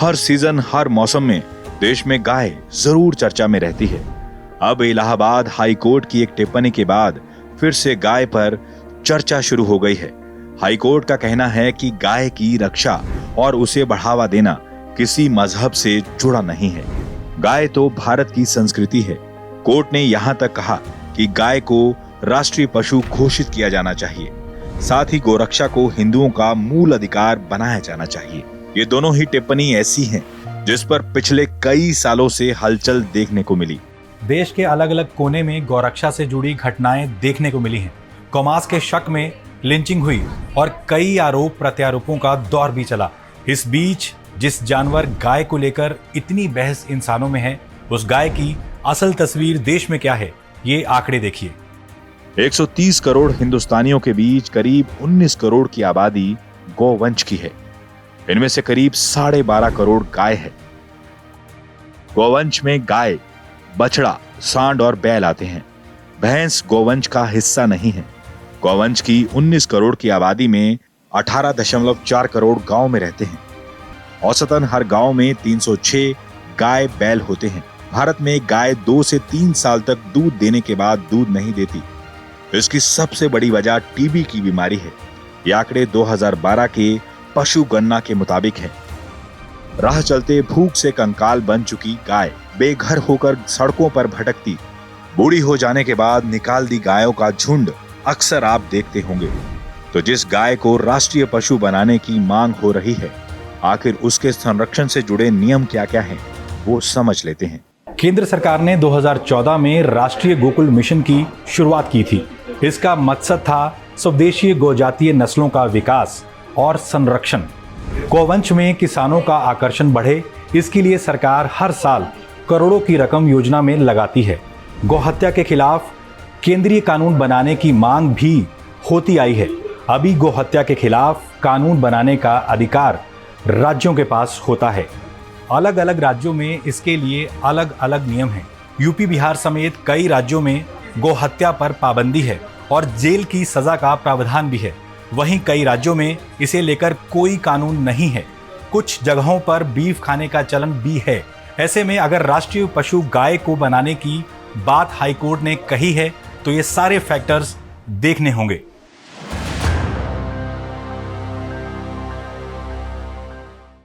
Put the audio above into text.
हर season, हर मौसम में देश में गाय जरूर चर्चा में रहती है। अब इलाहाबाद हाई कोर्ट की एक टिप्पणी के बाद फिर से गाय पर चर्चा शुरू हो गई है। हाई कोर्ट का कहना है कि गाय की रक्षा और उसे बढ़ावा देना किसी मजहब से जुड़ा नहीं है। गाय तो भारत की संस्कृति है। कोर्ट ने यहां तक कहा कि गाय को राष्ट्रीय पशु घोषित किया जाना चाहिए। साथ ही गोरक्षा को हिंदुओं का मूल अधिकार बनाया जाना चाहिए। ये दोनों ही टिप्पणी ऐसी हैं जिस पर पिछले कई सालों से हलचल देखने को मिली। देश के अलग अलग कोने में गौरक्षा से जुड़ी घटनाएं देखने को मिली हैं। गौमांस के शक में लिंचिंग हुई और कई आरोप प्रत्यारोपों का दौर भी चला। इस बीच जिस जानवर गाय को लेकर इतनी बहस इंसानों में है, उस गाय की असल तस्वीर देश में क्या है, ये आंकड़े देखिए। 130 करोड़ हिंदुस्तानियों के बीच करीब 19 करोड़ की आबादी गौवंश की है। इनमें से करीब 12.5 करोड़ गाय है। गौवंश में गाय, बछड़ा, सांड और बैल आते हैं। भैंस गौवंश का हिस्सा नहीं है। गौवंश की 19 करोड़ की आबादी में 18.4 करोड़ गांव में रहते हैं। औसतन हर गांव में 306 गाय बैल होते हैं। भारत में गाय 2 से 3 साल तक दूध देने के बाद दूध नहीं देती। इसकी सबसे बड़ी वजह टीबी की बीमारी है। ये आंकड़े 2012 के पशु गणना के मुताबिक है। राह चलते भूख से कंकाल बन चुकी गाय बेघर होकर सड़कों पर भटकती, बूढ़ी हो जाने के बाद निकाल दी गायों का झुंड अक्सर आप देखते होंगे। तो जिस गाय को राष्ट्रीय पशु बनाने की मांग हो रही है, आखिर उसके संरक्षण से जुड़े नियम क्या क्या हैं, वो समझ लेते हैं। केंद्र सरकार ने 2014 में राष्ट्रीय गोकुल मिशन की शुरुआत की थी। इसका मकसद था स्वदेशी गोजातीय नस्लों का विकास और संरक्षण। गौवंश में किसानों का आकर्षण बढ़े, इसके लिए सरकार हर साल करोड़ों की रकम योजना में लगाती है। गौहत्या के खिलाफ केंद्रीय कानून बनाने की मांग भी होती आई है। अभी गौहत्या के खिलाफ कानून बनाने का अधिकार राज्यों के पास होता है। अलग अलग राज्यों में इसके लिए अलग अलग नियम हैं। यूपी, बिहार समेत कई राज्यों में गौहत्या पर पाबंदी है और जेल की सजा का प्रावधान भी है। वहीं कई राज्यों में इसे लेकर कोई कानून नहीं है। कुछ जगहों पर बीफ खाने का चलन भी है। ऐसे में अगर राष्ट्रीय पशु गाय को बनाने की बात हाईकोर्ट ने कही है, तो ये सारे फैक्टर्स देखने होंगे।